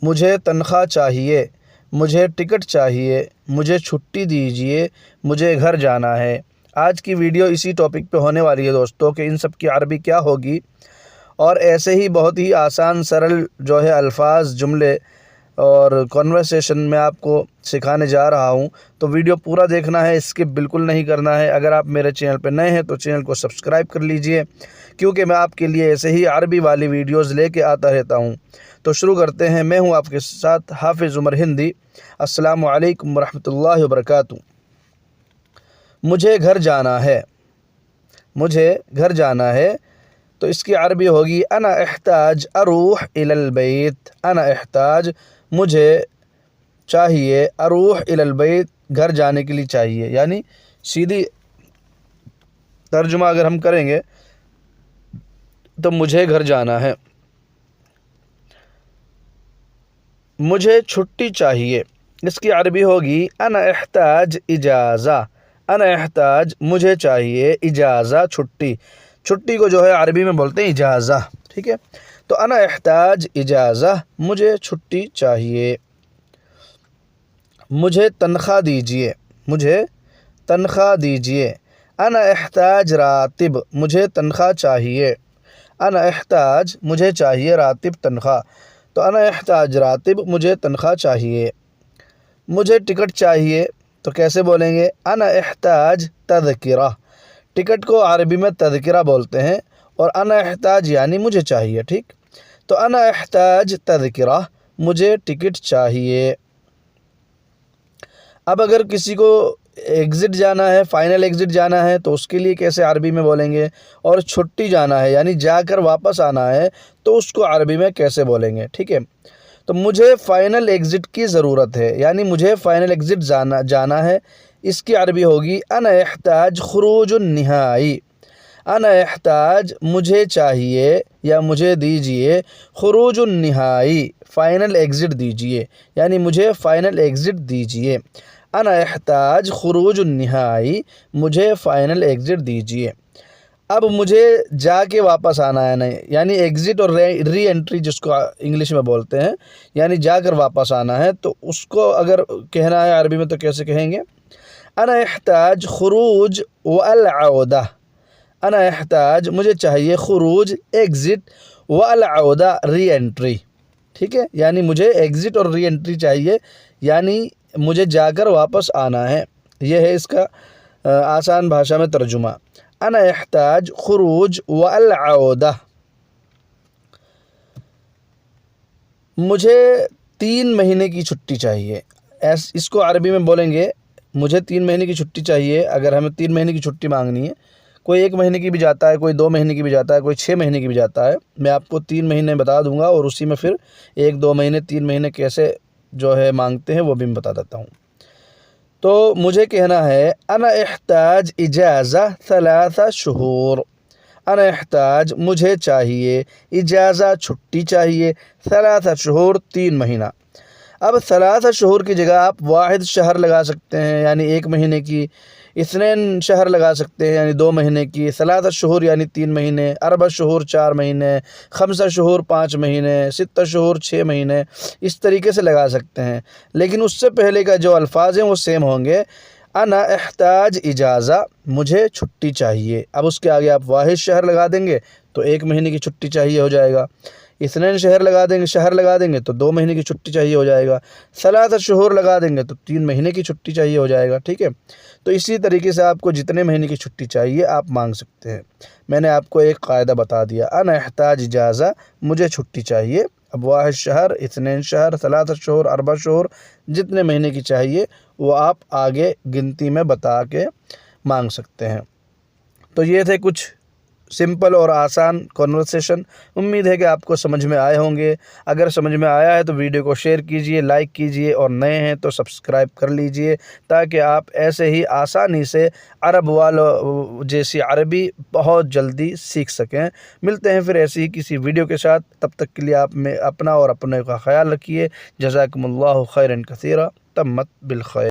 مجھے تنخواہ چاہیے، مجھے ٹکٹ چاہیے، مجھے چھٹی دیجیے، مجھے گھر جانا ہے۔ آج کی ویڈیو اسی ٹاپک پہ ہونے والی ہے دوستوں کہ ان سب کی عربی کیا ہوگی، اور ایسے ہی بہت ہی آسان سرل الفاظ، جملے اور کنورسیشن میں آپ کو سکھانے جا رہا ہوں، تو ویڈیو پورا دیکھنا ہے، اسکپ بالکل نہیں کرنا ہے۔ اگر آپ میرے چینل پہ نئے ہیں تو چینل کو سبسکرائب کر لیجئے، کیونکہ میں آپ کے لیے ایسے ہی عربی والی ویڈیوز لے کے آتا رہتا ہوں۔ تو شروع کرتے ہیں۔ میں ہوں آپ کے ساتھ حافظ عمر ہندی۔ السلام علیکم ورحمۃ اللہ وبرکاتہ۔ مجھے گھر جانا ہے، مجھے گھر جانا ہے، تو اس کی عربی ہوگی انا احتاج اروح الی البیت۔ انا احتاج، مجھے چاہیے، اروح الی البیت، گھر جانے کے لیے چاہیے، یعنی سیدھی ترجمہ اگر ہم کریں گے تو مجھے گھر جانا ہے۔ مجھے چھٹی چاہیے، اس کی عربی ہوگی انا احتاج اجازہ۔ انا احتاج، مجھے چاہیے، اجازہ، چھٹی۔ چھٹی کو عربی میں بولتے ہیں اجازہ، ٹھیک ہے؟ تو انا احتاج اجازہ، مجھے چھٹی چاہیے۔ مجھے تنخواہ دیجیے، مجھے تنخواہ دیجیے۔ انا احتاج راتب، مجھے تنخواہ چاہیے۔ انا احتاج، مجھے چاہیے، راتب، تنخواہ۔ تو انا احتاج راتب، مجھے تنخواہ چاہیے۔ مجھے ٹکٹ چاہیے، تو کیسے بولیں گے؟ انا احتاج تذکرہ۔ ٹکٹ کو عربی میں تذکرہ بولتے ہیں، اور انا احتاج یعنی مجھے چاہیے، ٹھیک؟ تو انا احتاج تذکرہ، مجھے ٹکٹ چاہیے۔ اب اگر کسی کو ایگزٹ جانا ہے، فائنل ایگزٹ جانا ہے، تو اس کے لیے کیسے عربی میں بولیں گے؟ اور چھٹی جانا ہے یعنی جا کر واپس آنا ہے، تو اس کو عربی میں کیسے بولیں گے؟ ٹھیک ہے؟ تو مجھے فائنل ایگزٹ کی ضرورت ہے، یعنی مجھے فائنل ایگزٹ جانا ہے، اس کی عربی ہوگی انا احتاج خروج النہائی۔ انا احتاج، مجھے چاہیے یا مجھے دیجیے، خروج النہائی، فائنل ایگزٹ دیجیے، یعنی مجھے فائنل ایگزٹ دیجیے۔ انا احتاج خروج النہائی، مجھے فائنل ایگزٹ دیجیے۔ اب مجھے جا کے واپس آنا ہے، نہیں، یعنی ایگزٹ اور ری انٹری جس کو انگلش میں بولتے ہیں، یعنی جا کر واپس آنا ہے، تو اس کو اگر کہنا ہے عربی میں تو کیسے کہیں گے؟ انا احتاج خروج والعودہ۔ انا احتاج، مجھے چاہیے، خروج ایگزٹ، والعودہ ری انٹری، ٹھیک ہے؟ یعنی مجھے ایگزٹ اور ری انٹری چاہیے، یعنی مجھے جا کر واپس آنا ہے۔ یہ ہے اس کا آسان بھاشا میں ترجمہ۔ انا احتاج خروج والعودہ۔ مجھے 3 مہینے کی چھٹی چاہیے، اس کو عربی میں بولیں گے مجھے 3 مہینے کی چھٹی چاہیے۔ اگر ہمیں 3 مہینے کی چھٹی مانگنی ہے، کوئی 1 مہینے کی بھی جاتا ہے، کوئی 2 مہینے کی بھی جاتا ہے، کوئی 6 مہینے کی بھی جاتا ہے۔ میں آپ کو 3 مہینے بتا دوں گا، اور اسی میں پھر 1 2 مہینے 3 مہینے کیسے مانگتے ہیں وہ بھی میں بتا دیتا ہوں۔ تو مجھے کہنا ہے انا احتاج اجازہ 3 شہور۔ انا احتاج، مجھے چاہیے، اجازہ، چھٹی چاہیے، 3 شہور، 3 مہینہ۔ اب 3 شہور کی جگہ آپ واحد شہر لگا سکتے ہیں، یعنی 1 مہینے کی، 2 شہر لگا سکتے ہیں، یعنی 2 مہینے کی، 3 شہور یعنی 3 مہینے، 4 شہور 4 مہینے، 5 شہور 5 مہینے، 6 شہور 6 مہینے، اس طریقے سے لگا سکتے ہیں۔ لیکن اس سے پہلے کا جو الفاظ ہیں وہ سیم ہوں گے۔ انا احتاج اجازہ، مجھے چھٹی چاہیے۔ اب اس کے آگے آپ واحد شہر لگا دیں گے تو 1 مہینے کی چھٹی چاہیے ہو جائے گا۔ 2 شہر لگا دیں گے تو 2 مہینے کی چھٹی چاہیے ہو جائے گا۔ 3 شہور لگا دیں گے تو 3 مہینے کی چھٹی چاہیے ہو جائے گا، ٹھیک ہے؟ تو اسی طریقے سے آپ کو جتنے مہینے کی چھٹی چاہیے آپ مانگ سکتے ہیں۔ میں نے آپ کو ایک قاعدہ بتا دیا، انا احتاج اجازہ، مجھے چھٹی چاہیے۔ اب واحد شہر، 2 شہر، 3 شہور، 4 شہور، جتنے مہینے کی چاہیے وہ آپ آگے گنتی میں بتا کے مانگ سکتے ہیں۔ تو یہ تھے کچھ سمپل اور آسان کنورسیشن۔ امید ہے کہ آپ کو سمجھ میں آئے ہوں گے۔ اگر سمجھ میں آیا ہے تو ویڈیو کو شیئر کیجئے، لائک کیجئے، اور نئے ہیں تو سبسکرائب کر لیجئے، تاکہ آپ ایسے ہی آسانی سے عرب والوں جیسی عربی بہت جلدی سیکھ سکیں۔ ملتے ہیں پھر ایسی ہی کسی ویڈیو کے ساتھ، تب تک کے لیے آپ میں اپنا اور اپنے کا خیال رکھیے۔ جزاکم اللہ خیرا کثیرا، تمت بالخیر۔